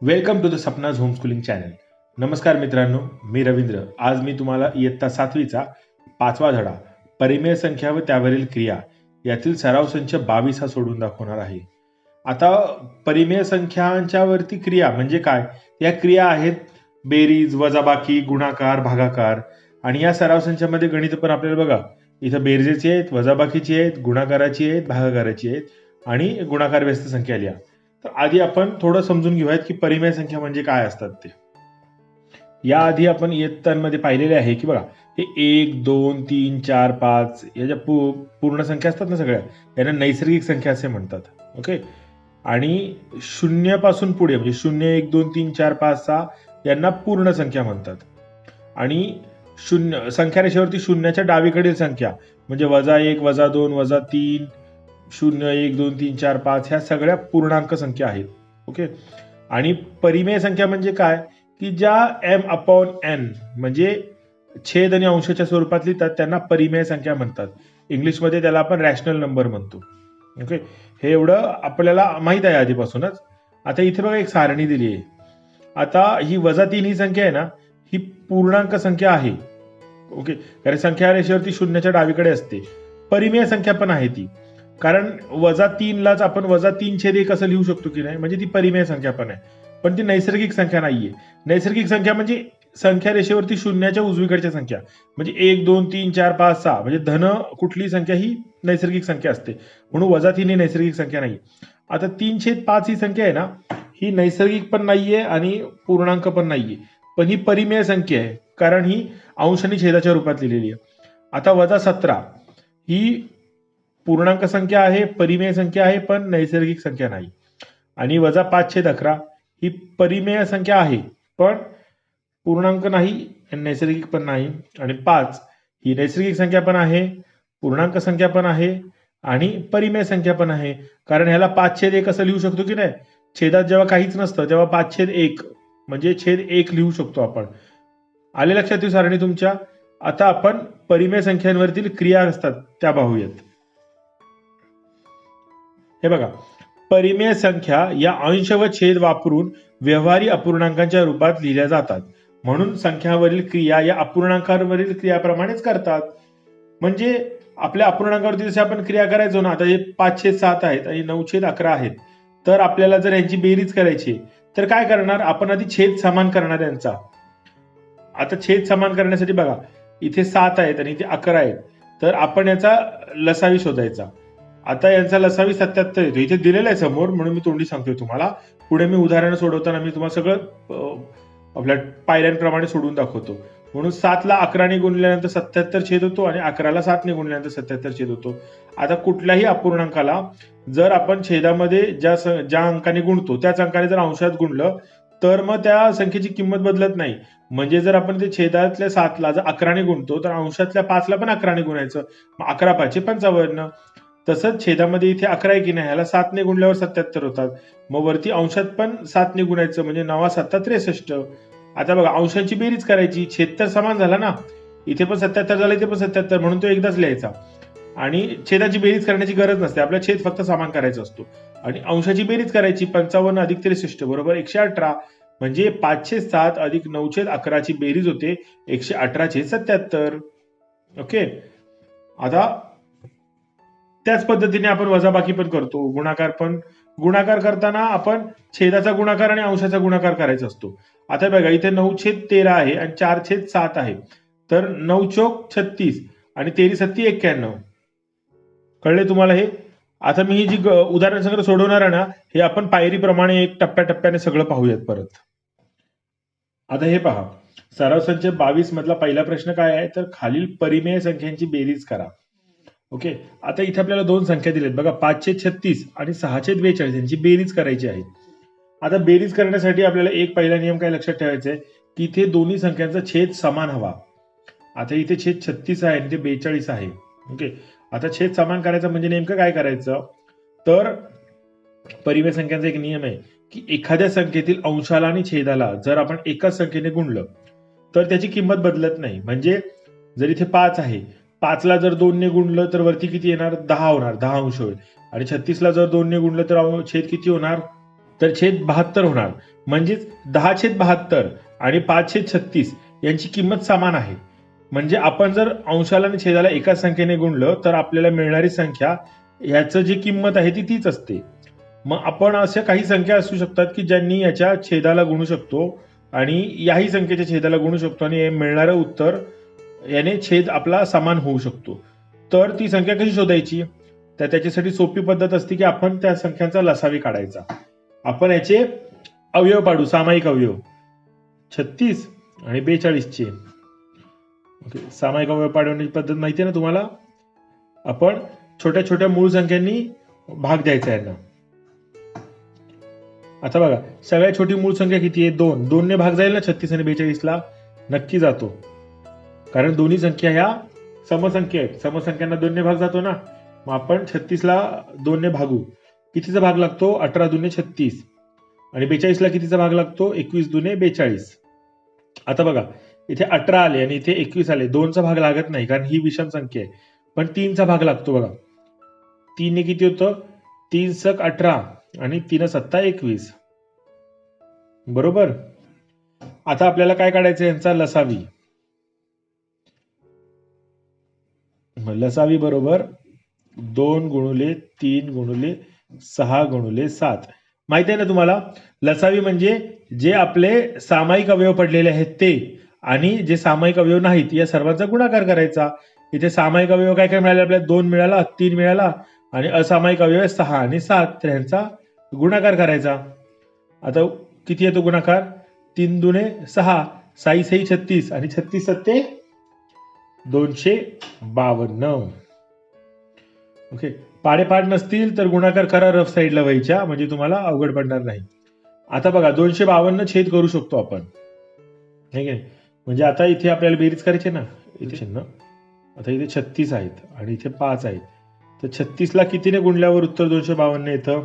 Welcome to the Sapna's homeschooling channel. नमस्कार मित्रांनो, मी रवींद्र. आज मी तुम्हाला इयत्ता 7वीचा 5वा धडा परिमेय संख्या व त्यावरील क्रिया यातील सराव संच 22 हा सोडून दाखवणार आहे. आता परिमेय संख्यांच्या वरती क्रिया म्हणजे काय? या क्रिया आहेत बेरीज, वजाबाकी, गुणाकार, भागाकार. आणि या सराव संचामध्ये गणित पण आपल्याला बघा इथं बेरजेची आहेत, वजाबाकीची आहेत, गुणाकाराची आहेत, भागाकाराची आहेत आणि गुणाकार व्यस्त संख्या लिहा. तर आधी आपण थोडं समजून घेऊयात की परिमेय संख्या म्हणजे काय असतात ते. याआधी आपण इयत्तांमध्ये पाहिलेले आहे की बघा हे 1, 2, 3, 4, 5 याच्या पूर्ण संख्या असतात ना सगळ्या, यांना नैसर्गिक संख्या असे म्हणतात. ओके. आणि शून्यापासून पुढे म्हणजे 0, 1, 2, 3, 4, 5, 6 यांना पूर्ण संख्या म्हणतात. आणि शून्य संख्या रेषेवरती शून्याच्या डावीकडील संख्या म्हणजे -1, -2, -3, 0, 1, 2, 3, 4, 5 ह्या सगळ्या पूर्णांक संख्या आहेत. ओके. आणि परिमेय संख्या म्हणजे काय की ज्या m/n म्हणजे छेद आणि अंशाच्या स्वरूपात लिहितात त्यांना परिमेय संख्या म्हणतात. इंग्लिशमध्ये त्याला आपण रॅशनल नंबर म्हणतो. ओके. हे एवढं आपल्याला माहित आहे आधीपासूनच. आता इथे बघा एक सारणी दिली आहे. आता ही -3 ही संख्या आहे ना, ही पूर्णांक संख्या आहे. ओके. कारण संख्या रेषेवरती शून्याच्या डावीकडे असते. परिमेय संख्या पण आहे ती, कारण -3 लाच आपण -3/1 असं लिहू शकतो की नाही, म्हणजे ती परिमेय संख्या पण आहे. पण ती नैसर्गिक संख्या नाहीये. नैसर्गिक संख्या म्हणजे संख्या रेषेवरती शून्याच्या उजवीकडच्या संख्या म्हणजे 1, 2, 3, 4, 5, 6 म्हणजे धन कुठली संख्या ही नैसर्गिक संख्या असते. म्हणून -3 ही नैसर्गिक संख्या नाही. आता 3/5 ही संख्या आहे ना, ही नैसर्गिक पण नाहीये आणि पूर्णांक पण नाहीये, पण ही परिमेय संख्या आहे कारण ही अंश आणि छेदाच्या रूपात लिहिलेली आहे. आता -17 ही पूर्णांक संख्या आहे, परिमेय संख्या आहे, पण नैसर्गिक संख्या नाही. आणि -5/11 ही परिमेय संख्या आहे, पण पूर्णांक नाही, नैसर्गिक पण नाही. आणि 5 ही नैसर्गिक संख्या पण आहे, पूर्णांक संख्या पण आहे आणि परिमेय संख्या पण आहे. कारण ह्याला 5/1 असं लिहू शकतो की नाही. छेदात जेव्हा काहीच नसतं तेव्हा 5/1 म्हणजे छेद 1 लिहू शकतो आपण. आले लक्षात ही सारणी तुमच्या? आता आपण परिमेय संख्यांवरील क्रिया असतात त्या पाहूयात. हे बघा, परिमेय संख्या या अंश व छेद वापरून व्यवहारी अपूर्णांकांच्या रूपात लिहिल्या जातात. म्हणून संख्यावरील क्रिया या अपूर्णांकावरील क्रियाप्रमाणेच करतात. म्हणजे आपल्या अपूर्णांकावरती जसे आपण क्रिया करायचो ना, आता हे 5/7 आहेत आणि 9/11 आहेत, तर आपल्याला जर यांची बेरीज करायची तर काय करणार आपण? आधी छेद समान करणार यांचा. आता छेद समान करण्यासाठी बघा इथे 7 आहेत आणि इथे 11 आहेत, तर आपण याचा लसावी शोधायचा. आता यांचा लसावी 77 येतो. इथे दिलेला आहे समोर म्हणून मी तोंडी सांगतोय तुम्हाला. पुढे मी उदाहरण सोडवताना मी तुम्हाला सगळं आपल्या पायऱ्यांप्रमाणे सोडून दाखवतो. म्हणून 7 ला 11 ने गुणल्यानंतर 77 छेद होतो आणि 11 ला 7 ने गुणल्यानंतर 77 छेद होतो. आता कुठल्याही अपूर्णांकाला जर आपण छेदामध्ये ज्या अंकाने गुणतो त्याच अंकाने जर अंशात गुणलं तर मग त्या संख्येची किंमत बदलत नाही. म्हणजे जर आपण ते छेदातल्या 7 ला जर 11 ने गुणतो तर अंशातल्या 5 ला पण 11 ने गुणायचं. मग 11×5 = 55. तसंच छेदामध्ये इथे 11 आहे की नाही, ह्याला 7 ने गुणल्यावर 77 होतात. मग वरती अंशात पण 7 ने गुणायचं म्हणजे 9×7 = 63. आता बघा अंशांची बेरीज करायची, छेद तर समान झाला ना, इथे पण 77 झालं, इथे पण 77, म्हणून तो एकदाच लिहायचा. आणि छेदाची बेरीज करण्याची गरज नसते, आपला छेद फक्त समान करायचा असतो. आणि अंशाची बेरीज करायची, 55 + 63 बरोबर 118. म्हणजे 5/7 + 9/11 ची बेरीज होते 118/77. ओके. आता त्याच पद्धतीने आपण वजाबाकी पण करतो, गुणाकार पण. गुणाकार करताना आपण छेदाचा गुणाकार आणि अंशाचा गुणाकार करायचा असतो. आता बघा इथे 9/13 आहे आणि 4/7 आहे, तर 9×4 = 36 आणि 13×7 = 91. कळले तुम्हाला हे? आता मी ही जी उदाहरण सगळं सोडवणार आहे ना, हे आपण पायरीप्रमाणे एक टप्प्याटप्प्याने सगळं पाहूयात परत. आता हे पहा, सराव संच 22 मधला पहिला प्रश्न काय आहे, तर खालील परिमेय संख्यांची बेरीज करा. ओके. आता इथे आपल्याला दोन संख्या दिल्यात बघा, 5/36 आणि 6/42 यांची बेरीज करायची आहे. आता बेरीज करण्यासाठी आपल्याला एक पहिला नियम काय लक्षात ठेवायचा आहे की इथे दोन्ही संख्यांचा छेद समान हवा. आता इथे छेद 36 आहे आणि इथे 42 आहे. ओके. आता छेद समान करायचा म्हणजे नेमकं काय करायचं, तर परिमेय संख्यांचा एक नियम आहे की एखाद्या संख्येतील अंशाला आणि छेदाला जर आपण एकाच संख्येने गुणलं तर त्याची किंमत बदलत नाही. म्हणजे जर इथे 5 आहे, 5 ला जर 2 ने गुणलं तर वरती किती येणार, 10 होणार, 10 अंश होईल. आणि 36 ला जर 2 ने गुणलं तर छेद किती होणार, तर छेद 72 होणार. म्हणजेच 10/72 आणि 5/36 यांची किंमत समान आहे. म्हणजे आपण जर अंशाला आणि छेदाला एकाच संख्येने गुणलं तर आपल्याला मिळणारी संख्या ह्याचं जी किंमत आहे ती तीच असते. मग आपण अशा काही संख्या असू शकतात की ज्यांनी याच्या छेदाला गुणू शकतो आणि याही संख्येच्या छेदाला गुणू शकतो आणि मिळणारं उत्तर याने छेद आपला समान होऊ शकतो. तर ती संख्या कशी शोधायची? तर त्याच्यासाठी सोपी पद्धत असते की आपण त्या संख्यांचा लसावी काढायचा. आपण याचे अवयव पाडू, सामायिक अवयव 36 आणि 42 चे. ओके, सामायिक अवयव पाडवण्याची पद्धत माहिती आहे ना तुम्हाला? आपण छोट्या छोट्या मूळ संख्यांनी भाग द्यायचा यांना. आता बघा, सगळ्यात छोटी मूळ संख्या किती आहे? 2. 2 ने भाग जाईल ना 36 आणि 42 ला? नक्की जातो, कारण दोन्ही संख्या ह्या समसंख्या आहेत. समसंख्यांना 2 ने भाग जातो ना. मग आपण 36 ला 2 ने भागू. कितीचा भाग लागतो? 18 दुने 36. आणि 42 ला कितीचा भाग लागतो? 21 दुने 42. आता बघा, इथे 18 आले आणि इथे 21 आले. 2चा भाग लागत नाही कारण ही विषम संख्या आहे. पण 3चा भाग लागतो बघा. 3 ने किती होतं? 3 सक 18 आणि 3 सत्ता 21. बरोबर. आता आपल्याला काय काढायचं? यांचा लसावी. लसावी बरोबर 2 गुणुले 3 गुणुले 6 गुणुले 7. माहिती आहे ना तुम्हाला? लसावी म्हणजे जे आपले सामायिक अवयव पडलेले आहेत ते आणि जे सामायिक अवयव नाहीत या सर्वांचा गुणाकार करायचा. इथे सामायिक अवयव काय काय मिळाले आपल्याला? 2 मिळाला, 3 मिळाला आणि असामायिक अवयव 6 आणि 7. तर ह्यांचा गुणाकार करायचा. आता किती येतो गुणाकार? 3 दुने 6, 6 6 36 आणि 36 सत्ते 252. ओके, पाडेपाड नसतील तर गुणाकार करा रफ साईडला व्हायच्या, म्हणजे तुम्हाला अवघड पडणार नाही. आता बघा, 252 छेद करू शकतो आपण, ठीक आहे? म्हणजे आता इथे आपल्याला बेरीज करायची ना. इथे चिन्ह, आता इथे 36 आहेत आणि इथे 5 आहेत. तर 36 ला कितीने गुणल्यावर उत्तर 252 येतं?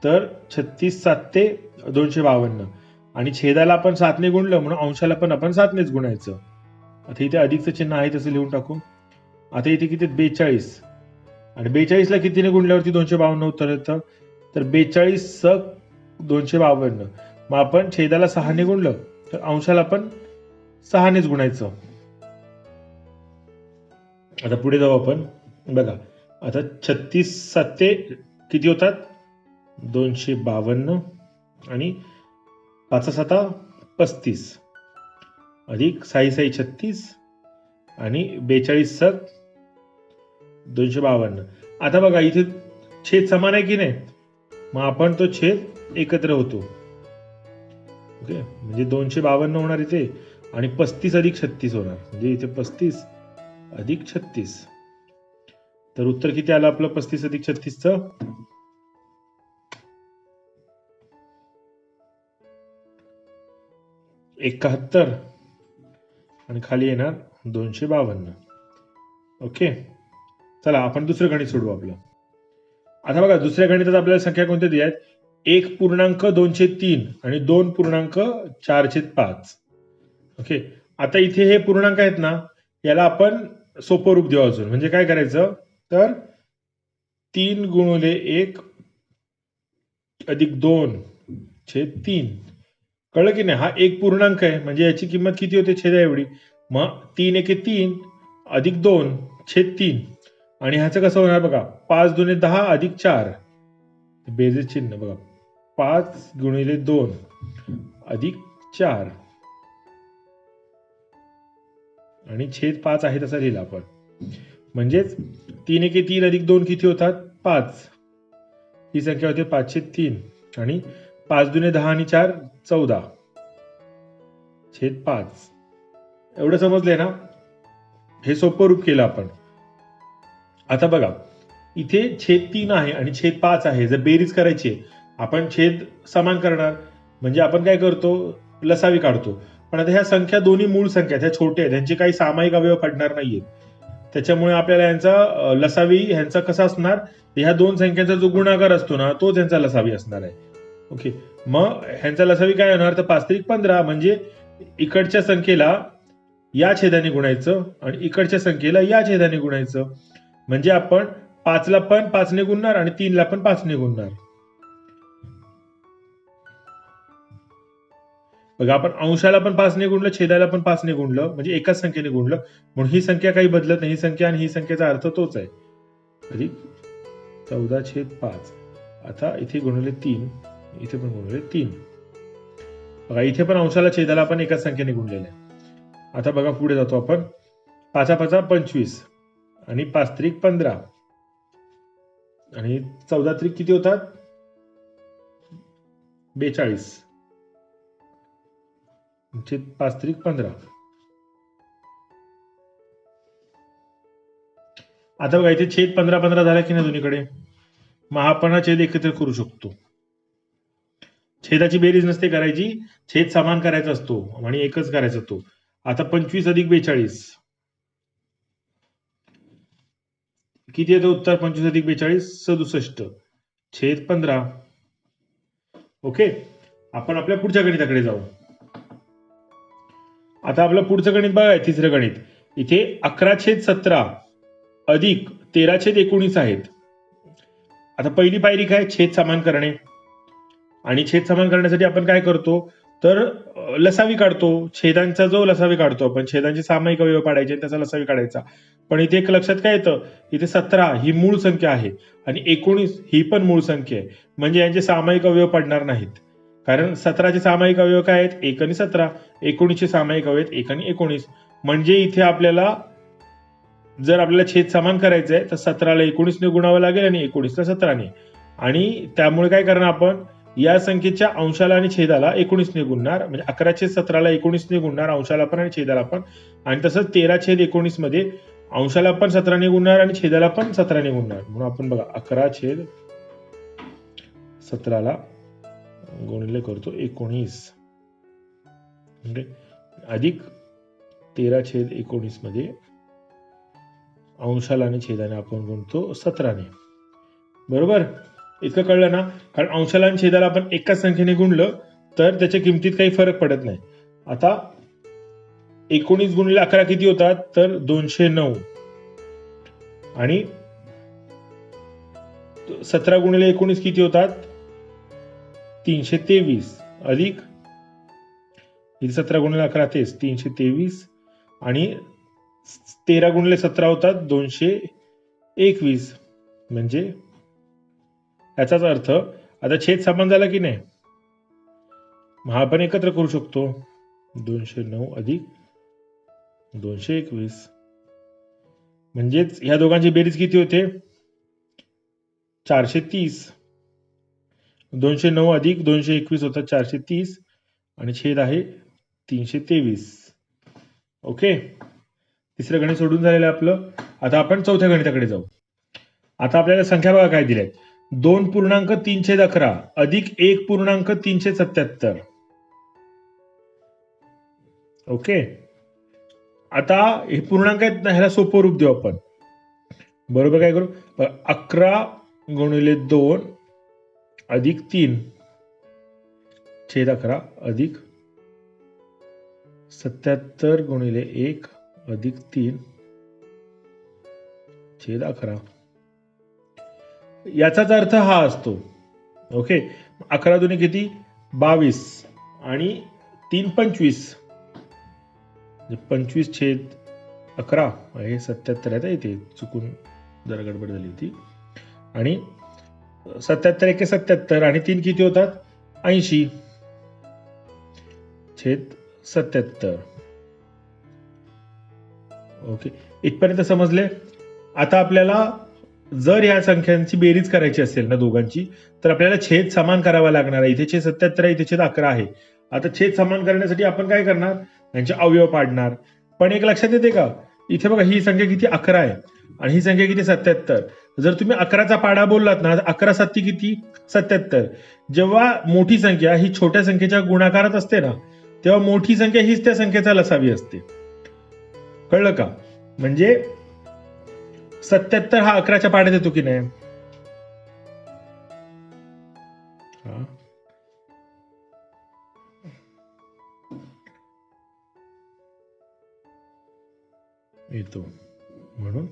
तर 36 7 252 आणि छेदाला आपण 7 ने गुणलं म्हणून अंशाला पण आपण 7 नेच गुणायचं. आता इथे अधिकचं चिन्ह आहे तसं लिहून टाकू. आता इथे किती? 42 आणि 42 ला कितीने गुणल्यावरती 252 उत्तर येतं? तर 42 सक 252. मग आपण छेदाला 6 ने गुणलं तर अंशाला पण 6 नेच गुणायचं. आता पुढे जाऊ आपण. बघा, आता 36 7 किती होतात? 252 आणि 5 7 35 अधिक 6 6 36 आणि 42 सक 252. आता बघा, इथे छेद समान आहे की नाही? मग आपण तो छेद एकत्र होतो. ओके, म्हणजे 252 होणार इथे आणि 35 अधिक 36 होणार. म्हणजे इथे 35 अधिक 36. तर उत्तर किती आलं आपलं 35 अधिक 36चं? 71 आणि खाली येणार 252. ओके, चला आपण दुसरं गणित सोडवू आपलं. आता बघा, दुसऱ्या गणितात आपल्याला संख्या कोणत्या दिल्या आहेत? 1.2/3 आणि 2.4/5. ओके, आता इथे हे पूर्णांक आहेत ना, याला आपण सोपं रूप देऊ अजून. म्हणजे काय करायचं? तर 3 गुणुले 1 अधिक 2/3. कळलं की नाही? हा एक पूर्णांक आहे म्हणजे याची किंमत किती होते? छेदा एवढी. मग 3 एके 3 अधिक 2/3 आणि ह्याचं कसं होणार बघा? 5 दुने 10 अधिक 4. बेरीज चिन्ह बघा, 5 गुणिले 2 अधिक 4 आणि छेद 5 आहे तसा लिहिला आपण. म्हणजेच 3 एके 3 अधिक 2 किती होतात? 5. ही संख्या होते 5/3 आणि 5 दुने 10 आणि 4 14 छेद 5. एवढं समजलंय ना? हे सोपं रूप केलं आपण. आता बघा, इथे छेद 3 आहे आणि छेद 5 आहे. जर बेरीज करायची आपण छेद समान करणार म्हणजे आपण काय करतो? लसावी काढतो. पण आता ह्या संख्या दोन्ही मूळ संख्या ह्या छोट्या आहेत, त्यांचे काही सामायिक अवयव पडणार नाहीयेत. त्याच्यामुळे आपल्याला यांचा लसावी ह्यांचा कसा असणार? ह्या दोन संख्यांचा जो गुणाकार असतो ना तोच यांचा लसावी असणार आहे. ओके, मग ह्यांचा लसावी काय होणार? तर 5 त्रिक 15 म्हणजे इकडच्या संख्येला या छेदाने गुणायचं आणि इकडच्या संख्येला या छेदाने गुणायचं. म्हणजे आपण 5 ला पण 5 ने गुणणार आणि 3 ला पण 5 ने गुणणार. बघा आपण अंशाला पण 5 ने गुणलं, छेदाला पण 5 ने गुणलं, म्हणजे एकाच संख्येने गुणलं, म्हणून ही संख्या काही बदलत नाही. ही संख्या आणि ही संख्येचा अर्थ तोच आहे. अधिक 14/5. आता इथे गुणिले 3, इथे पण गुणिले 3. बघा इथे पण अंशाला छेदाला आपण एकाच संख्येने गुणलेलं आहे. आता बघा पुढे जातो आपण. 5 25 आणि 5 त्रिक 15 आणि 14 त्रिक किती होतात? 42. 5 त्रिक 15. आता बघा इथे छेद 15 झाला की नाही दोन्हीकडे, मग आपण हा छेद एकत्र करू शकतो. छेदाची बेरीज नसते करायची, छेद समान करायचा असतो आणि एकच करायचा तो. आता 25 अधिक 42 किती येतं उत्तर? 25 अधिक 42 67 छेद 15. ओके, आपण आपल्या पुढच्या गणिताकडे जाऊ. आता आपलं पुढचं गणित बघा, तिसरं गणित. इथे 11/17 अधिक 13/19 आहेत. आता पहिली पायरी काय? छेद समान करणे. आणि छेद समान करण्यासाठी आपण काय करतो तर लसावी काढतो. छेदांचा जो लसावी काढतो आपण, छेदांचे सामायिक अवयव पाडायचे, त्याचा लसावी काढायचा. पण इथे एक लक्षात काय येतं, इथे 17 ही मूळ संख्या आहे आणि 19 ही पण मूळ संख्या आहे, म्हणजे यांचे सामायिक अवयव पडणार नाहीत. कारण 17चे सामायिक अवयव काय आहेत? 1 आणि 17. 19चे सामायिक अवयव आहेत 1 आणि 19. म्हणजे इथे आपल्याला जर आपल्याला छेद समान करायचं आहे तर 17ला 19 ने गुणावं लागेल आणि 19ला 17ने. आणि त्यामुळे काय करणार आपण, या संख्येच्या अंशाला आणि छेदाला 19 ने गुणणार, म्हणजे 11/17ला 19 ने गुणणार, अंशाला पण आणि छेदाला पण. आणि तसंच 13/19 मध्ये अंशाला पण 17ने गुणणार आणि छेदाला पण 17ने गुणणार. म्हणून आपण बघा 11/17ला गुणिले करतो 19 अधिक 13/19 मध्ये अंशाला आणि छेदाने आपण गुणतो 17ने. बरोबर, इतकं कळलं ना? कारण अंशाला आणि छेदाला आपण एकाच संख्येने गुणलं तर त्याच्या किमतीत काही फरक पडत नाही. आता 19 गुणिले 11 किती होतात? तर 209. आणि 17 गुणिले 19 किती होतात? 323 अधिक 17 गुणिले 11 तेच 323 आणि 13 गुणिले 17 होतात 221. म्हणजे याचाच अर्थ आता छेद समान झाला की नाही, हा आपण एकत्र करू शकतो. 209 अधिक 221 म्हणजेच ह्या दोघांची बेरीज किती होते? 430. 209 अधिक 221 होतात 430 आणि छेद आहे 323. ओके, तिसरं गणित सोडून झालेलं आहे आपलं. आता आपण चौथ्या गणिताकडे जाऊ. आता आपल्याला संख्या बघा काय दिल्यात. 2.311 अधिक 1.377. ओके, आता हे पूर्णांक आहेत ना, ह्याला सोपं रूप देऊ आपण. बरोबर, काय करू? 11 गुणिले 2 अधिक 3 छेद 11 अधिक 77 गुणिले 1 अधिक 3 छेद 11. याचाच अर्थ हा असतो. ओके, 11 दुने किती? 22 आणि 3 25. 25 छेद 11 हे 77 आहे. इथे चुकून जरा गडबड झाली होती. आणि 77 1 77 आणि 3 किती होतात? 80 छेद 77. ओके, इथपर्यंत समजले? आता आपल्याला जर या संख्यांची बेरीज करायची असेल ना दोघांची, तर आपल्याला छेद समान करावा लागणार आहे. इथे छेद 77 आहे, इथे छेद 11 आहे. आता छेद समान करण्यासाठी आपण काय करणार? यांचे अवयव पाडणार. पण एक लक्षात येते का, इथे बघा ही संख्या किती? 11 आहे आणि ही संख्या किती? 77. जर तुम्ही 11चा पाडा बोललात ना, 11 7 किती? 77. जेव्हा मोठी संख्या ही छोट्या संख्येच्या गुणाकारात असते ना, तेव्हा मोठी संख्या हीच त्या संख्येचा लसावी असते. कळलं का? म्हणजे 77 हा 11च्या पाड्यात येतो की नाही? येतो. म्हणून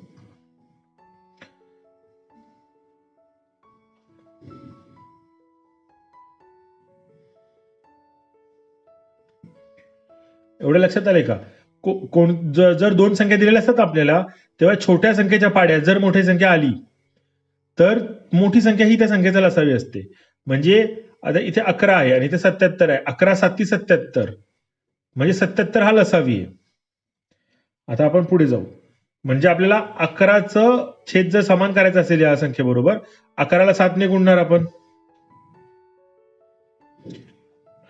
एवढं लक्षात आलंय का? जर दोन संख्या दिलेल्या असतात आपल्याला, तेव्हा छोट्या संख्येच्या पाड्यात जर मोठी संख्या आली तर मोठी संख्या ही त्या संख्येचा लसावी असते. म्हणजे आता इथे 11 आहे आणि इथे 77 आहे. 11 7 77, म्हणजे 77 हा लसावी आहे. आता आपण पुढे जाऊ. म्हणजे आपल्याला 11चं छेद जर समान करायचं असेल या संख्येबरोबर, 11ला 7 ने गुणणार आपण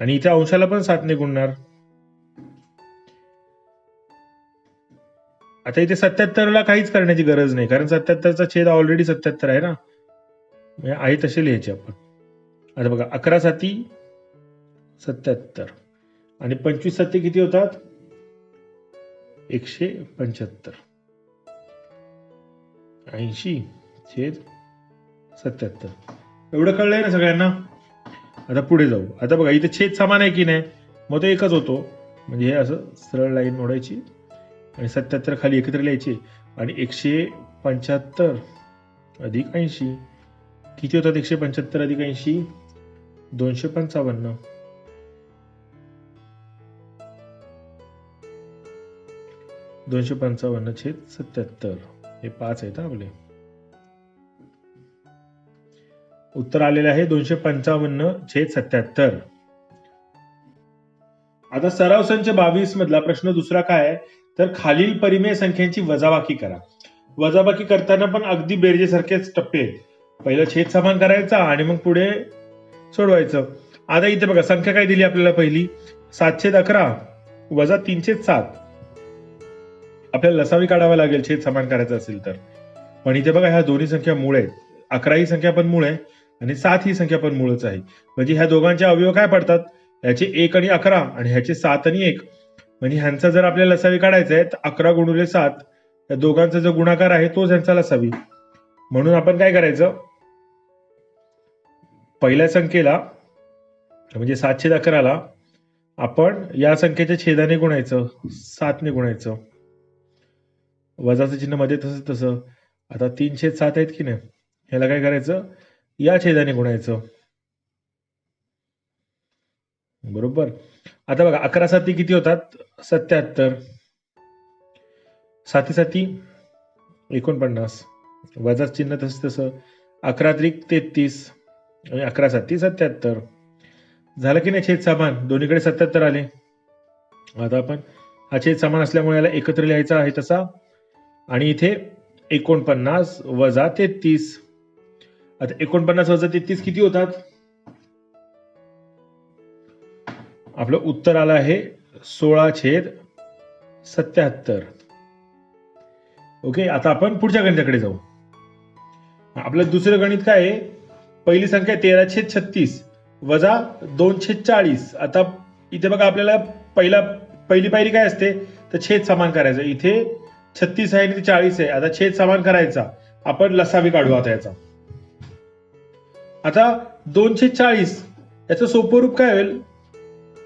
आणि इथे अंशाला पण 7 ने गुणणार. आता इथे 77ला काहीच करण्याची गरज नाही, कारण 77चा छेद ऑलरेडी 77 आहे ना, म्हणजे आहे तसे लिहायचे आपण. आता बघा, 11 7 77 आणि 25 7 किती होतात? 175. 80/77. एवढं कळलंय ना सगळ्यांना? आता पुढे जाऊ. आता बघा, इथे छेद समान आहे की नाही, मग तो एकच होतो. म्हणजे हे असं सरळ लाईन ओढायची आणि 77 खाली एकत्र लिहायचे आणि 175 अधिक 80 किती होतात? 175 अधिक 80 255. 255/77 हे 5 आहेत आपले. उत्तर आलेले आहे 255/77. आता सराव संच 22 मधला प्रश्न दुसरा काय आहे, तर खालील परिमेय संख्यांची वजाबाकी करा. वजाबाकी करताना पण अगदी बेरजेसारखेच टप्पे आहेत. पहिलं छेद समान करायचा आणि मग पुढे सोडवायचं. आता इथे बघा, संख्या काय दिली आपल्याला? पहिली 7/11 वजा 3/7. आपल्याला लसावी काढावा लागेल छेद समान करायचं असेल तर. पण इथे बघा, ह्या दोन्ही संख्या मूळ आहेत. 11 ही संख्या पण मूळ आहे आणि 7 ही संख्या पण मूळच आहे. म्हणजे ह्या दोघांचे अवयव काय पडतात? ह्याचे 1 आणि 11 आणि ह्याचे 7 आणि 1. म्हणजे ह्यांचा जर आपल्याला लसावी काढायचा आहे तर 11 गुणिले 7 या दोघांचा जो गुणाकार आहे तोच ह्यांचा लसावी. म्हणून आपण काय करायचं? पहिल्या संख्येला म्हणजे 7/11ला आपण या संख्येच्या छेदाने गुणायचं, 7 ने गुणायचं. वजाचं चिन्ह मध्ये तसं. आता 3/7 आहेत की नाही, ह्याला काय करायचं? या छेदाने गुणायचं. बरोबर. आता बघा, 11 7 किती होतात? 77. 7 7 49. वजा चिन्ह तसं. 11 त्रिक 33 आणि 11 7 77. झालं की नाही छेद समान? दोन्हीकडे 77 आले. आता आपण हा छेद समान असल्यामुळे याला एकत्र लिहायचा आहे तसा. आणि इथे 49 वजा 33. आता 49 वजा 33 किती होतात? आपलं उत्तर आलं आहे 16/77. ओके. आता आपण पुढच्या गणिताकडे जाऊ. आपलं दुसरं गणित काय आहे? पहिली संख्या 13/36 वजा 2/40. आता इथे बघा, आपल्याला पहिली पायरी काय असते? तर छेद समान करायचा. इथे 36 आहे आणि इथे 40 आहे. आता छेद समान करायचा, आपण लसावी काढू आता याचा. आता 2/40 याचं सोपं रूप काय होईल?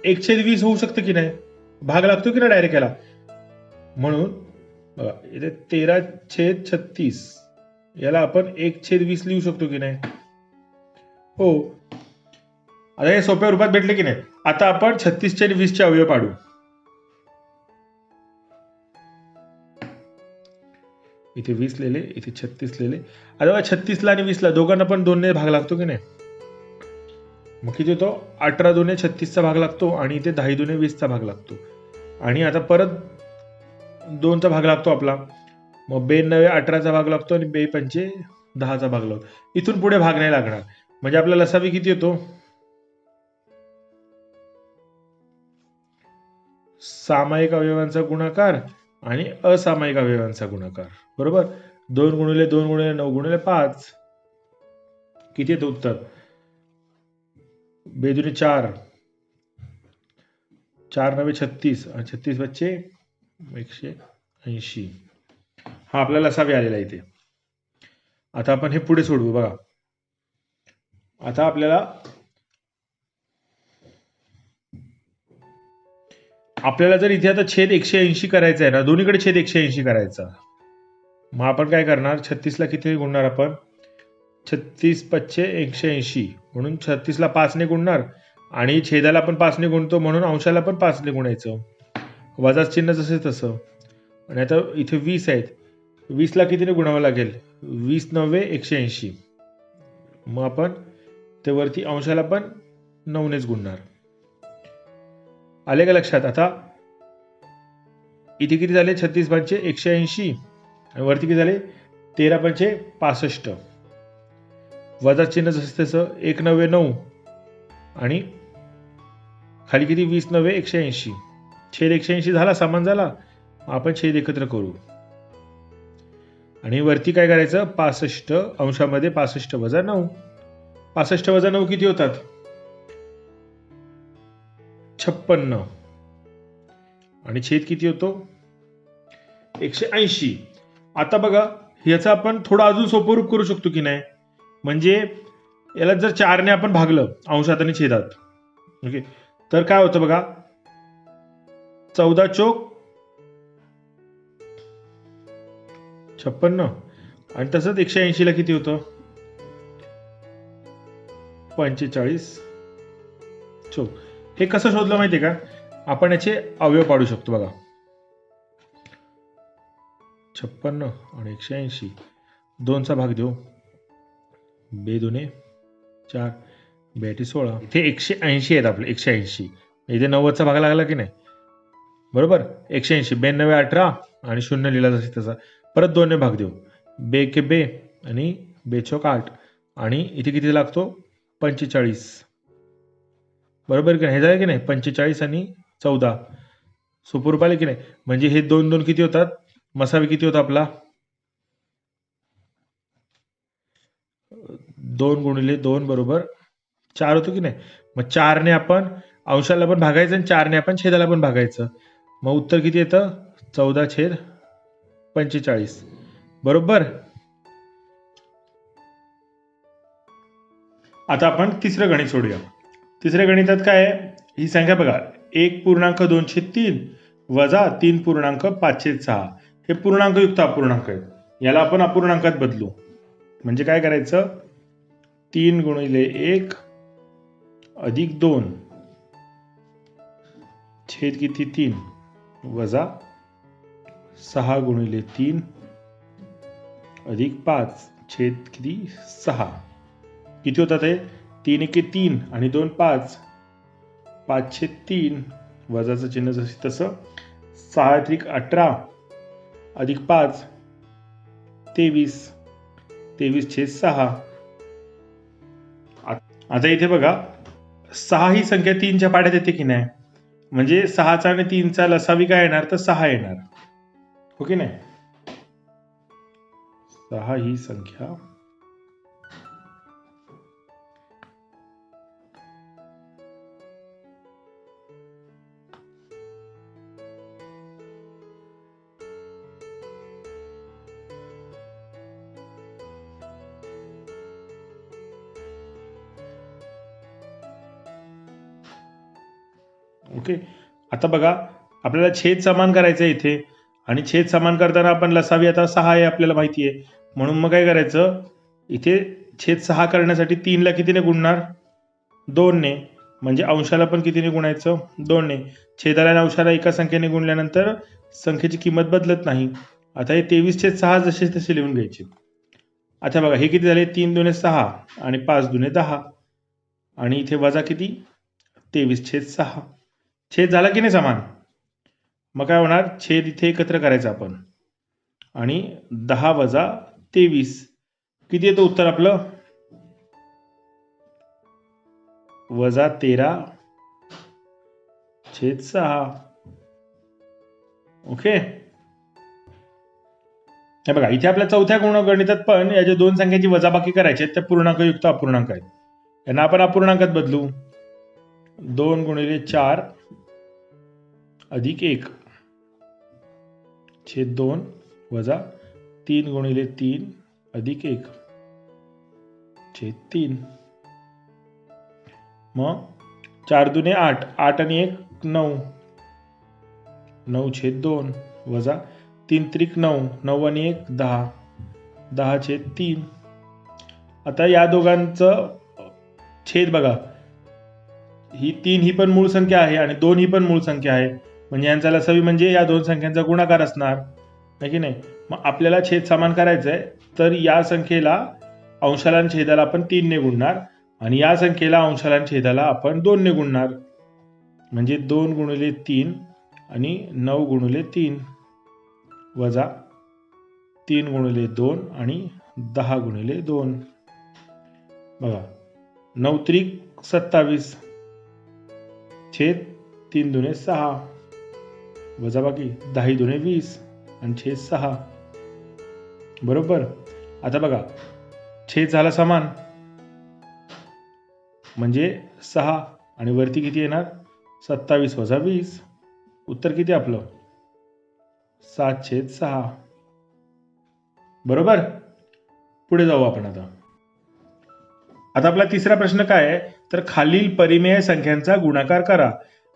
1/20 होऊ शकतं की नाही? भाग लागतो की नाही डायरेक्ट याला? म्हणून बघा, इथे 13/36 याला आपण 1/20 लिहू शकतो की नाही? हो. आता हे सोप्या रूपात भेटले की नाही? आता आपण 36 आणि 20 चे अवयव काढू. इथे 20 लिहिले, इथे 36 लिहिले. आता 36 ला आणि 20 ला दोघांना पण 2 ने भाग लागतो की नाही? मग किती होतो? 18 2 36 चा भाग लागतो आणि इथे 10 2 20 चा भाग लागतो. आणि आता परत 2 चा भाग लागतो आपला. मग 2 9 18 चा भाग लागतो आणि 2 5 10 चा भाग लागतो. इथून पुढे भाग नाही लागणार. म्हणजे आपल्याला लसावी किती येतो? सामायिक अवयवांचा गुणाकार आणि असामायिक अवयवांचा गुणाकार. बरोबर. 2 गुणिले 2 गुणिले 9 गुणिले 5 किती येतं उत्तर? 2 दुणे 4, 4 9 36 आणि 36 बच्चे 180. हा आपल्याला लसावी आलेला इथे. आता आपण हे पुढे सोडवू. बघा, आता आपल्याला जर इथे आता छेद 180 करायचा आहे ना, दोन्हीकडे छेद 180 करायचा. मग आपण काय करणार? 36 ला किती गुणणार आपण? 36 5 180. म्हणून 36 ला 5 ने गुणणार आणि छेदाला पण 5 ने गुणतो, म्हणून अंशाला पण 5 ने गुणायचं. वजा चिन्ह जसे तसं. आणि आता इथे 20 आहेत, 20ला कितीने गुणावं लागेल? 20 9 180. मग आपण ते वरती अंशाला पण 9नेच गुणणार. आले का लक्षात? आता इथे किती झाले? 36 पंचे 180 आणि वरती किती झाले? 13 पंचे 65. वजा चिन्ह जसं तसं 1 9 9 आणि खाली किती? 20 9 180. छेद 180 झाला, समान झाला. आपण छेद एकत्र करू आणि वरती काय करायचं? 65 अंशामध्ये 65 वजा 9. 65 वजा 9 किती होतात? 56. आणि छेद किती होतो? 180. आता बघा, याचं आपण थोडं अजून सोपं रूप करू शकतो की नाही? म्हणजे याला जर 4ने आपण भागलं अंशात आणि छेदात, ओके, तर काय होतं बघा? 14 चोक 56 आणि तसंच 180 ला किती होतं? 45 चोक. हे कसं शोधलं माहितीये का? आपण याचे अवयव पाडू शकतो बघा. 56 आणि 180 2चा भाग देऊ. 2 2 4 2 16. इथे 180 आहेत आपले, 180. इथे 90चा भाग लागला की नाही? बरोबर. 180 92 18 आणि 0 लिहिला जसे तसा. परत 2ने भाग देऊ. 2 के 2 आणि 2 चौक 8 आणि इथे किती लागतो? 45. बरोबर की नाही? हे झालं की नाही? 45 आणि 14 सुपरूप आले की नाही? म्हणजे हे 2 2 किती होतात? मसावी किती होता आपला? 2 गुणिले 2 बरोबर 4 होतो की नाही? मग 4ने आपण अंशाला पण भागायचं आणि 4ने आपण छेदाला पण भागायचं. मग उत्तर किती येतं? 14/45. बरोबर. आता आपण तिसरं गणित सोडूया. तिसऱ्या गणितात काय आहे? ही संख्या बघा, 1.2/3 वजा 3.5/6. हे पूर्णांकयुक्त अपूर्णांक आहेत. याला आपण अपूर्णांकात बदलू. म्हणजे काय करायचं? 3 गुणिले 1 अधिक 2 छेद किती? 3 वजा 6 गुणिले 3 अधिक 5 छेद किती? 6. किती होतात हे? 3 1 3 आणि 2 5. 5/3 वजाचं चिन्ह जसं तसं. 6 3 18 अधिक 5 23. 23/6. आता इथे बघा, 6 ही संख्या 3च्या पाड्यात येते की नाही? म्हणजे 6चा आणि 3चा लसावी काय येणार? तर 6 येणार. हो की नाही? 6 ही संख्या ओके. आता बघा, आपल्याला छेद समान करायचं आहे इथे आणि छेद समान करताना आपण लसावी आता 6 आहे आपल्याला माहिती आहे. म्हणून मग काय करायचं? इथे छेद 6 करण्यासाठी 3ला कितीने गुणणार? 2ने. म्हणजे अंशाला पण कितीने गुणायचं? 2ने. छेदाला आणि अंशाला एका संख्येने गुणल्यानंतर संख्येची किंमत बदलत नाही. आता हे 23/6 जसे तसे लिहून घ्यायचे. आता बघा, हे किती झाले? 3 2 6 आणि 5 2 10 आणि इथे वजा किती? 23/6. छेद झाला की नाही समान? मग काय होणार? छेद इथे एकत्र करायचा आपण आणि 10 वजा 23 किती येतं उत्तर आपलं? वजा 13/6. ओके. हे बघा, इथे आपल्या चौथ्या गणितात पण या ज्या 2 संख्यांची वजाबाकी करायची आहेत त्या पूर्णांकयुक्त अपूर्णांक आहेत. यांना आपण अपूर्णांकात बदलू. 2 गुणिले 4 अधिक 1 छेद 2 वजा 3 गुणिले 3 अधिक 1 छेद 3. मग 4 दुने 8 8 आणि 1 9 9 छेद 2 वजा 3 त्रिक 9 9 आणि 1 10 10 छेद 3. आता या दोघांचं छेद बघा, ही 3 ही पण मूळ संख्या आहे आणि 2 ही पण मूळ संख्या आहे. म्हणजे यांचा लसावी म्हणजे या दोन संख्यांचा गुणाकार असणार, आहे की नाही. मग आपल्याला छेद समान करायचं आहे, तर या संख्येला अंशाला आणि छेदाला आपण 3 ने गुणणार आणि या संख्येला अंशाला आणि छेदाला आपण 2 ने गुणणार. म्हणजे 2 गुणिले 3 आणि 9 गुणिले 3 वजा 3 गुणिले 2 आणि 10 गुणिले 2. बघा 9 त्रिक 27 छेद 3 दुने 6 वजा बाकी 10 दुने 20 आणि छेद 6. बरोबर. आता बघा छेद झाला समान म्हणजे 6 आणि वरती किती येणार 27 वजा 20. उत्तर किती आपलं 7/6. बरोबर. पुढे जाऊ आपण. आता आपला तिसरा प्रश्न काय आहे, तर खालील परिमेय संख्यांचा गुणाकार करा.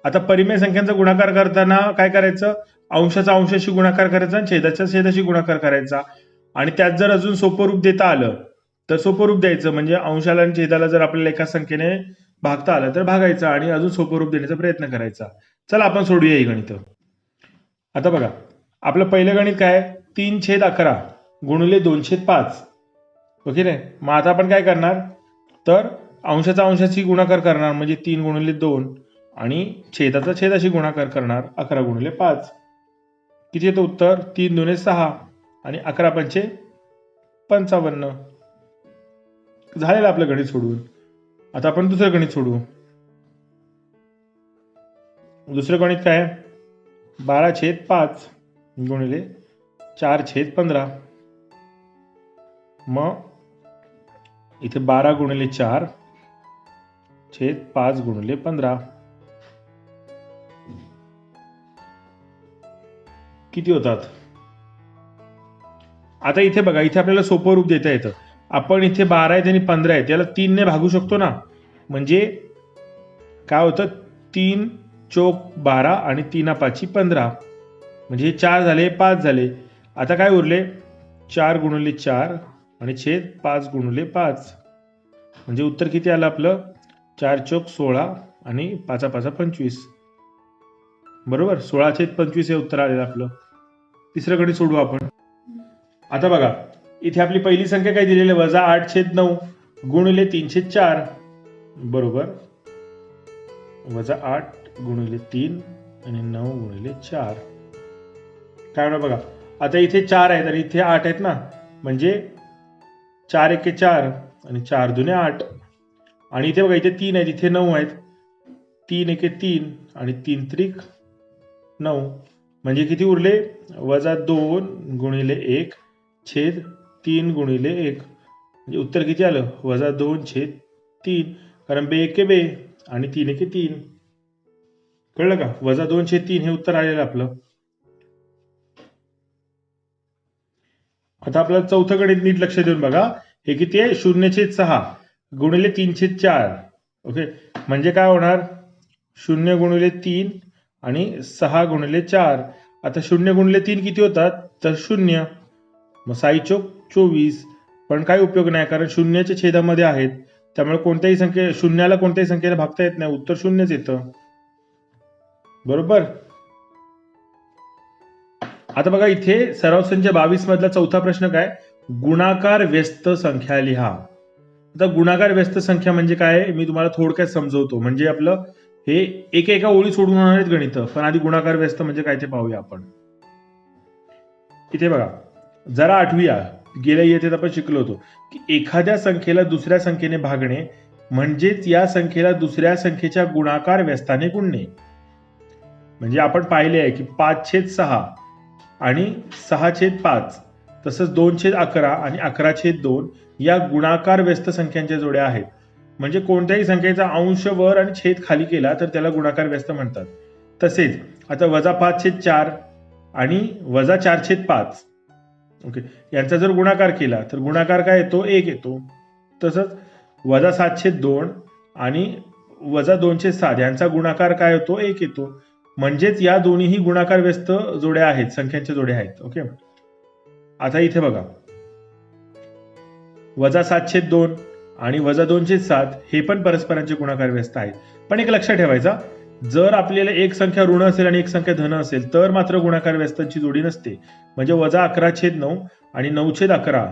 आता परिमेय संख्यांचा गुणाकार करताना काय करायचं, अंशाचा अंशाशी गुणाकार करायचा आणि छेदाच्या छेदाशी गुणाकार करायचा. आणि त्यात जर अजून सोपं रूप देता आलं तर सोपं रूप द्यायचं, म्हणजे अंशाला आणि छेदाला जर आपल्याला एका संख्येने भागता आलं तर भागायचं आणि अजून सोपं रूप देण्याचा प्रयत्न करायचा. चला आपण सोडूया ही गणित. आता बघा आपलं पहिलं गणित काय, 3/11 गुणिले 2/5. ओके नाही. मग आता आपण काय करणार, तर अंशाचा अंशाशी गुणाकार करणार म्हणजे 3 गुणिले 2 आणि छेदाचा छेदाशी गुणाकार करणार 11 गुणिले 5. किती येतं उत्तर 3 दुने 6 आणि 11 पंचे 55. झालेलं आपलं गणित सोडवून. आता आपण दुसरं गणित सोडवू. दुसरं गणित काय, 12/5 गुणिले 4/15. मग इथे 12 गुणिले 4 छेद 5 गुणिले 15 किती होतात. आता इथे बघा, इथे आपल्याला सोपं रूप देता येतं. आपण इथे 12 आहेत आणि 15 आहेत, याला 3 ने भागू शकतो ना. म्हणजे काय होतं 3 चोक 12 आणि 3 5 15. म्हणजे 4 झाले 5 झाले. आता काय उरले 4 गुणिले 4 आणि छेद 5 गुणिले 5. म्हणजे उत्तर किती आलं आपलं 4 चोक 16 आणि 5 5 25. बरोबर. 16/25 हे उत्तर आलेलं आपलं. तिसरं गणित सोडू आपण. आता बघा इथे आपली पहिली संख्या काय दिलेली आहे, वजा 8/9 गुणिले 3/4. बरोबर. वजा 8 गुणिले 3 आणि 9 गुणिले 4. काय म्हणा बघा, आता इथे 4 आहेत आणि इथे 8 आहेत ना, म्हणजे 4 एके 4 आणि 4 दुने 8. आणि इथे बघा इथे 3 आहेत, इथे 9 आहेत. 3 एके 3 आणि 3 त्रिक 9. म्हणजे किती उरले वजा 2 गुणिले 1 छेद 3 गुणिले 1. म्हणजे उत्तर किती आलं वजा 2/3. कारण बे एके बे आणि 3 एके 3. कळलं का. वजा 2/3 हे उत्तर आलेलं आपलं. आता आपल्याला चौथं गणित नीट लक्ष देऊन बघा. हे किती आहे 0/6 गुणिले 3/4. ओके. म्हणजे काय होणार 0 गुणिले 3 आणि 6 गुणिले 4. आता 0 गुणिले 3 किती होतात तर 0. मग 6 चोक 24. पण काही उपयोग नाही कारण शून्याच्या छेदामध्ये आहेत, त्यामुळे कोणत्याही संख्ये शून्याला कोणत्याही संख्येला भागता येत नाही, उत्तर 0च येतं. बरोबर. आता बघा इथे सराव संच 22 मधला चौथा प्रश्न काय, गुणाकार व्यस्त संख्या लिहा. आता गुणाकार व्यस्त संख्या म्हणजे काय मी तुम्हाला थोडक्यात समजवतो. म्हणजे आपलं हे एका ओळी सोडून होणार आहेत गणित, पण आधी गुणाकार व्यस्त म्हणजे काय ते पाहूया आपण. इथे बघा जरा आठवूया, गेल्या इयत्तेत आपण शिकलो होतो की एखाद्या संख्येला दुसऱ्या संख्येने भागणे म्हणजेच या संख्येला दुसऱ्या संख्येच्या गुणाकार व्यस्ताने गुणणे. म्हणजे आपण पाहिले आहे की 5/6 आणि 6/5 तसंच 2/11 आणि 11/2 या गुणाकार व्यस्त संख्यांच्या जोड्या आहेत. म्हणजे कोणत्याही संख्येचा अंश वर आणि छेद खाली केला तर त्याला गुणाकार व्यस्त म्हणतात. तसेच आता वजा 5/4 आणि वजा 4/5 ओके यांचा जर गुणाकार केला तर गुणाकार काय येतो 1 येतो. तसंच वजा 7/2 आणि वजा 2/7 यांचा गुणाकार काय होतो 1 येतो. म्हणजेच या दोन्हीही गुणाकार व्यस्त जोड्या आहेत, संख्यांच्या जोड्या आहेत. ओके. आता इथे बघा वजा 7/2 आणि वजा 2/7 हे पण परस्परांचे गुणाकार व्यस्त आहेत. पण एक लक्षात ठेवायचा, जर आपल्याला एक संख्या ऋण असेल आणि एक संख्या धन असेल तर मात्र गुणाकार व्यस्तांची जोडी नसते. म्हणजे -11/9 आणि 9/11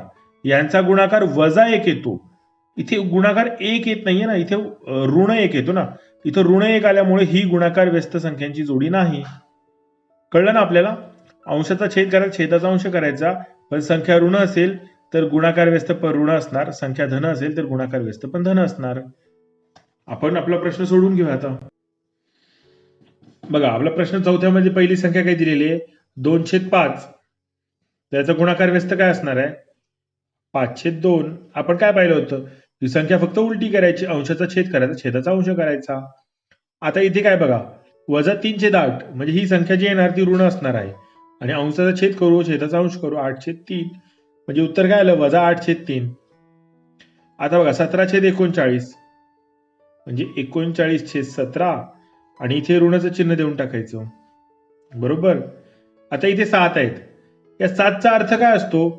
यांचा गुणाकार -1 येतो. इथे गुणाकार 1 येत नाहीये ना, इथे ऋण 1 येतो ना. इथं ऋण 1 आल्यामुळे ही गुणाकार व्यस्त संख्यांची जोडी नाही. कळलं ना आपल्याला? अंशाचा छेद करायचा, छेदाचा अंश करायचा. पण संख्या ऋण असेल तर गुणाकार व्यस्त पण ऋण असणार, संख्या धन असेल तर गुणाकार व्यस्त पण धन असणार. आपण आपला प्रश्न सोडून घेऊया आता. बघा, आपला प्रश्न चौथ्यामध्ये पहिली संख्या काय दिलेली आहे? 2/5. त्याचा गुणाकार व्यस्त काय असणार आहे? 5/2. आपण काय पाहिलं होतं? ही संख्या फक्त उलटी करायची, अंशाचा छेद करायचा, छेदाचा अंश करायचा. आता इथे काय बघा, -3/8 म्हणजे ही संख्या जी येणार ती ऋण असणार आहे. आणि अंशाचा छेद करू, छेदाचा अंश करू, 8/3 म्हणजे उत्तर काय आलं? -8/3. आता बघा, 17/39 म्हणजे 39/17 आणि इथे ऋणाचं चिन्ह देऊन टाकायचं. बरोबर. आता इथे 7 आहेत. या 7चा अर्थ काय असतो?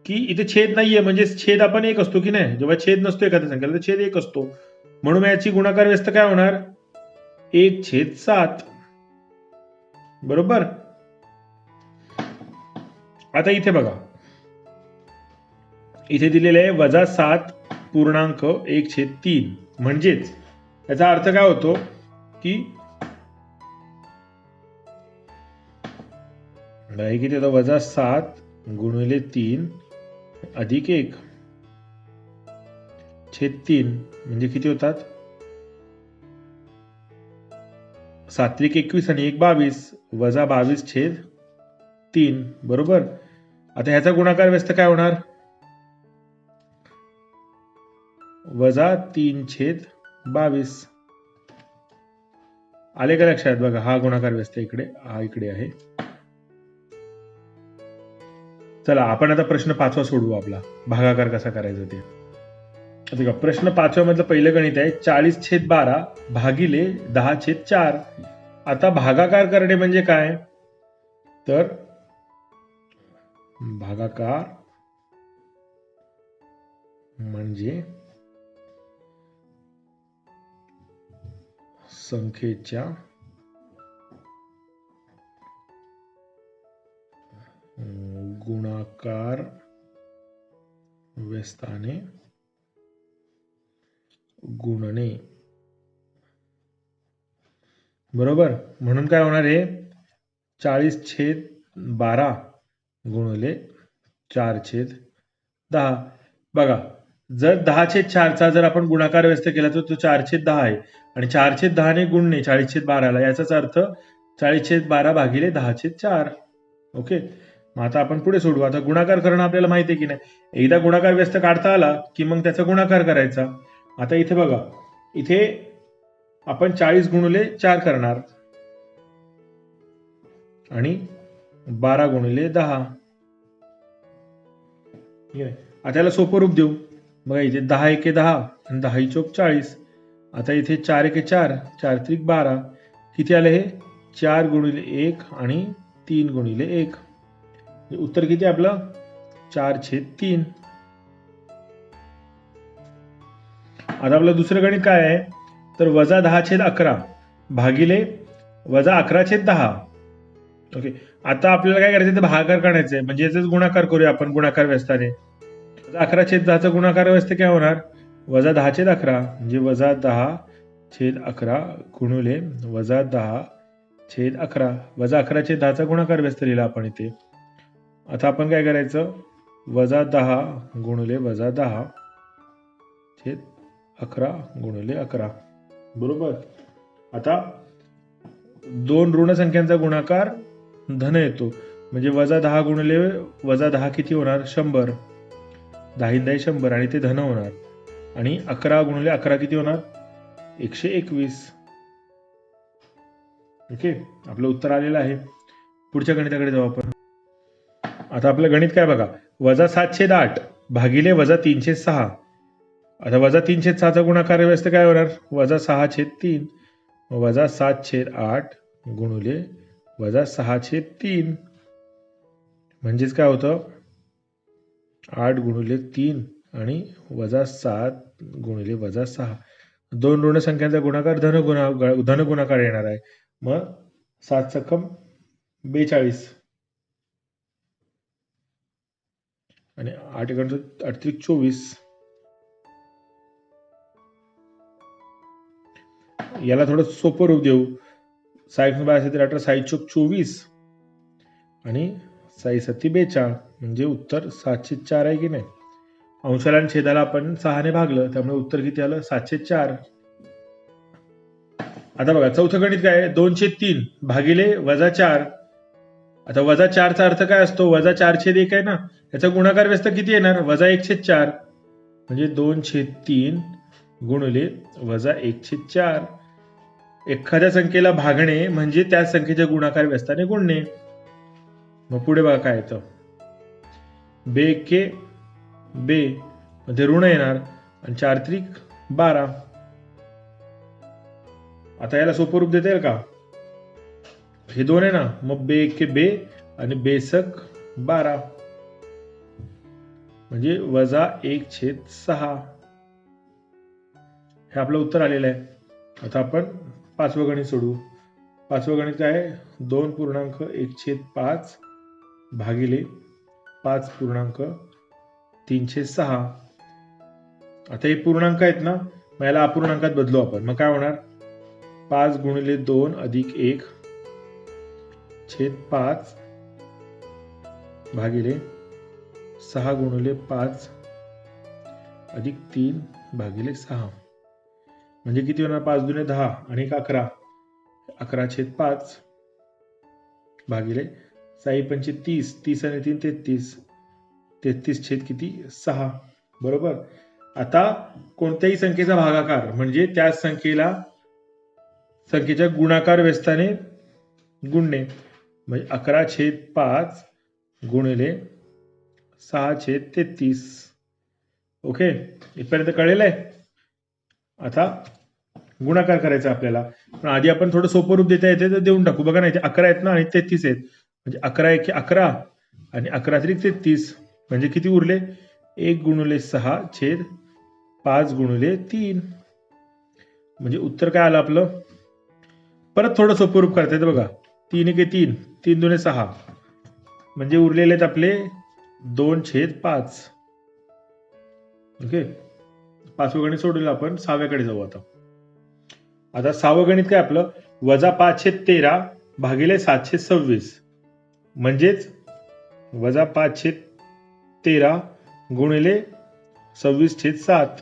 की इथे छेद नाहीये, म्हणजे छेद आपण 1 असतो की नाही? जेव्हा छेद नसतो एखाद्या संख्येला तर छेद 1 असतो. म्हणून याची गुणाकार व्यस्त काय होणार? 1/7. बरोबर. आता इथे बघा, इथे दिलेले आहे -7.1/3. म्हणजेच याचा अर्थ काय होतो की किती होतं? -7 × 3 अधिक 1/3 म्हणजे किती होतात? 7×1 = 21 आणि 1 = 22 -22/3. बरोबर. आता ह्याचा गुणाकार व्यस्त काय होणार? -3/22. आले का लक्षात? बघा, हा गुणाकार व्यस्त इकडे, हा इकडे आहे. चला, आपण आता प्रश्न 5वा सोडवू. आपला भागाकार कसा करायचा ते. आता प्रश्न 5व्या मधलं पहिलं गणित आहे 40/12 भागिले 10/4. आता भागाकार करणे म्हणजे काय? तर भागाकार म्हणजे संख्येच्या गुणाकार व्यस्ताने गुणणे. बरोबर. म्हणून काय होणार आहे? 40/12 गुणिले 4/10. बघा, जर 10/4 जर आपण गुणाकार व्यस्त केला तर तो 4/10 आहे आणि 4/10 ने गुणणे 40/12 याचाच अर्थ 40/12 भागिले 10/4. ओके. मग आता आपण पुढे सोडू. आता गुणाकार करणं आपल्याला माहिती आहे की नाही? एकदा गुणाकार व्यस्त काढता आला की मग त्याचा गुणाकार करायचा. आता इथे बघा, इथे आपण 40 × 4 करणार आणि 12 × 10. आता याला सोपं रूप देऊ. बघा, इथे 10×1 = 10 आणि 10×4 = 40. आता इथे 4×1 = 4, 4×3 = 12. किती आले हे? 4×1 आणि 3×1. उत्तर किती आपलं? 4/3. आता आपलं दुसरं गणित काय आहे? तर -10/11 भागिले -11/10. ओके. आता आपल्याला काय करायचं? भागाकार करायचा आहे, म्हणजे याचाच गुणाकार करूया आपण गुणाकार व्यस्ताने. 11/10चा गुणाकार व्यस्त काय होणार? -10/11 म्हणजे -10/11 गुणिले -10/11. -11/10चा गुणाकार व्यस्त लिहिला आपण इथे. आता आपण काय करायचं? -10 गुणिले -10/11 गुणिले 11. बरोबर. आता दोन ऋण संख्यांचा गुणाकार धन येतो, म्हणजे -10 गुणिले -10 किती होणार? 100. 10 × 100 आणि ते धन होणार. आणि 11 गुणिले 11 किती होणार? 121. ओके. आपलं उत्तर आलेलं आहे. पुढच्या गणिताकडे जाऊ आपण. आता आपलं गणित काय बघा, -7/8 भागिले -3/6. आता -3/6चा गुणाकार व्यस्त काय होणार? -6/3 -7/8 गुणिले -6/3 म्हणजेच काय होतं? 8 × 3 आणि -7 गुणिले -6. दोन ऋण संख्यांचा गुणाकार धन गुणाकार येणार आहे. मग 7 सकम 42 आणि 8 अतिरिक्त 24. याला थोडं सोपं रूप देऊ. 6 साई 24 आणि 6 42 म्हणजे उत्तर 704 आहे की नाही. अंशाला आणि छेदाला आपण 6 ने भागलं, त्यामुळे उत्तर किती आलं? 704. आता बघा चौथं गणित काय आहे? 2/3 भागिले -4. आता -4चा अर्थ काय असतो? -4/1 आहे ना, याचा गुणाकार व्यस्त किती येणार? -1/4 म्हणजे 2/3 गुणिले -1/4. एखाद्या संख्येला भागणे म्हणजे त्या संख्येच्या गुणाकार व्यस्ताने गुणणे. मग पुढे बघा काय येतं? बे के बे मध्ये ऋण येणार आणि 4×3 = 12. आता याला सोपं रूप देता येईल का? हे 2 आहे ना, मग बे के बे आणि बेसक 12 म्हणजे -1/6. हे आपलं उत्तर आलेलं आहे. आता आपण 5वं गणित सोडवू. 5वं गणित काय आहे? 2.1/5 भागिले 5.306. आता हे पूर्णांक आहेत ना, मग याला अपूर्णांकात बदलू आपण. मग काय होणार? 5 गुणिले 2 अधिक 1 छेद 5 भागिले 6 गुणिले 5 अधिक 3 भागिले 6 म्हणजे किती होणार? 5 दुने 10 आणि 11 11/5 भागिले 6 30 30 आणि 3 33 33 छेद किती? 6. बरोबर. आता कोणत्याही संख्येचा भागाकार म्हणजे त्या संख्येच्या गुणाकार व्यस्ताने गुणणे. म्हणजे 11/5 गुणिले 6/33. ओके, इथपर्यंत कळलेलं आहे. आता गुणाकार करायचा आपल्याला, पण आधी आपण थोडं सोपं रूप देता येते तर देऊन टाकू. बघा ना, इथे 11 आहेत ना आणि 33 आहेत, म्हणजे 11×1 = 11 आणि 11×3 = 33 म्हणजे किती उरले? 1 गुणिले 6 छेद 5 गुणिले 3 म्हणजे उत्तर काय आलं आपलं? परत थोडं सोपं रूप करता येतं बघा. 3×3 3 दुने 6 म्हणजे उरलेले आहेत आपले 2/5. ओके, 5वं गणित सोडलं आपण. 6व्याकडे जाऊ. आता 6वं गणित काय आपलं? -5/13 भागिले 726 म्हणजेच -5/13 गुणिले 26/7.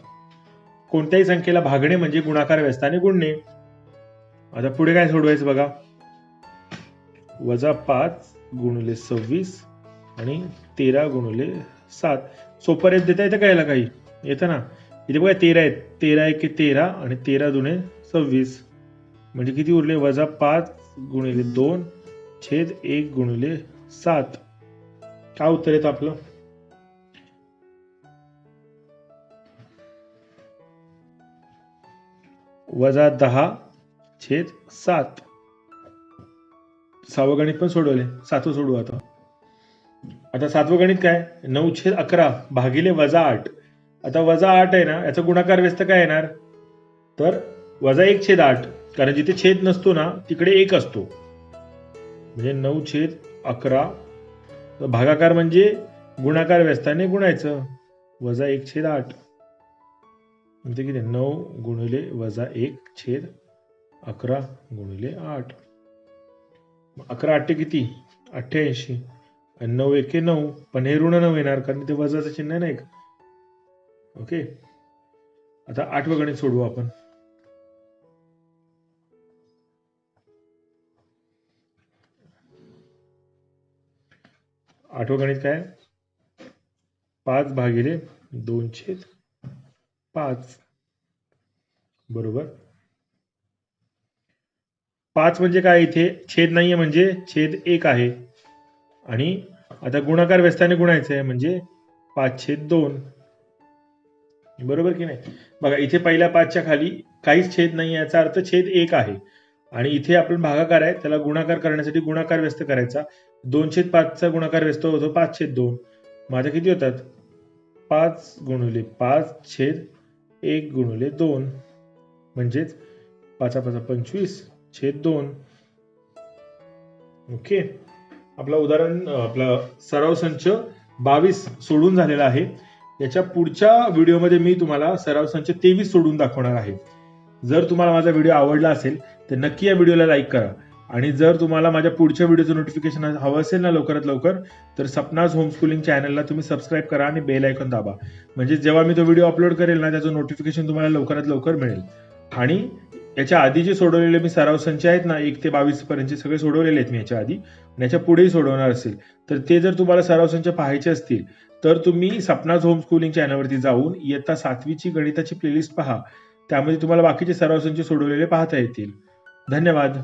कोणत्याही संख्येला भागणे म्हणजे गुणाकार व्यस्ताने गुणणे. आता पुढे काय सोडवायचं बघा? -5 गुणिले 26 आणि 13 गुणिले 7. सोपं रेट देता येतं का याला? काही येतं ना. इथे बघा 13 आहेत. 13×1 = 13 आणि 13 दुने 26 म्हणजे किती उरले? -5 गुणिले 2 छेद 1 गुणिले 7. काय उत्तर येतं आपलं? -10/7. 6वं गणित पण सोडवले. 7वं सोडवू आता. 7वं गणित काय? 9/11 भागिले -8. आता -8 आहे ना, याचा गुणाकार व्यस्त काय येणार? तर -1/8, कारण जिथे छेद नसतो ना तिकडे 1 असतो. म्हणजे 9/11 भागाकार म्हणजे गुणाकार व्यस्ताने गुणायचं. -1/8 म्हणजे किती? 9 गुणिले -1/11 गुणिले 8. 11×8 किती? 88 आणि 9×1 = 9. पण हे ऋण 9 येणार कारण ते वजाचं चिन्ह नाही का. ओके, आता 8वं गणित सोडवू आपण. 8वं गणित काय? 5 भागिले 2/5 बरोबर. 5 म्हणजे काय? इथे छेद नाहीये म्हणजे छेद 1 आहे आणि आता गुणाकार व्यस्ताने गुणायचं आहे म्हणजे 5/2. बरोबर की नाही? बघा, इथे पहिल्या 5च्या खाली काहीच छेद नाही, याचा अर्थ छेद 1 आहे आणि इथे आपण भागाकार आहे, त्याला गुणाकार करण्यासाठी गुणाकार व्यस्त करायचा. 2/5चा गुणाकार व्यस्त होतो 5/2. माझ्या किती होतात? 5 गुणिले 5 छेद 1 गुणिले 2 म्हणजेच 5×5 = 25/2. ओके, आपला सराव संच 22 सोडून झालेला आहे. याच्या पुढच्या व्हिडिओमध्ये मी तुम्हाला सराव संच 23 सोडून दाखवणार आहे. जर तुम्हाला माझा व्हिडिओ आवडला असेल तर नक्की या व्हिडिओला लाईक करा, आणि जर तुम्हाला माझ्या पुढच्या व्हिडिओचं नोटिफिकेशन हवं असेल ना लवकरात लवकर, तर सपनाज होमस्कूलिंग चॅनलला तुम्ही सबस्क्राईब करा आणि बेल आयकॉन दाबा. म्हणजे जेव्हा मी तो व्हिडिओ अपलोड करेल ना, त्याचं नोटिफिकेशन तुम्हाला लवकरात लवकर मिळेल. आणि याच्या आधी जे सोडवलेले मी सराव संच आहेत ना, 1 ते 22 पर्यंतचे सगळे सोडवलेले आहेत मी याच्या आधी, आणि याच्या पुढेही सोडवणार असेल तर ते जर तुम्हाला सराव संच पाहायचे असतील तर तुम्ही सपनाज होमस्कूलिंग चॅनलवरती जाऊन इयत्ता 7वीची गणिताची प्लेलिस्ट पहा. त्यामध्ये तुम्हाला बाकीचे सराव संच सोडवलेले पाहता येतील. धन्यवाद.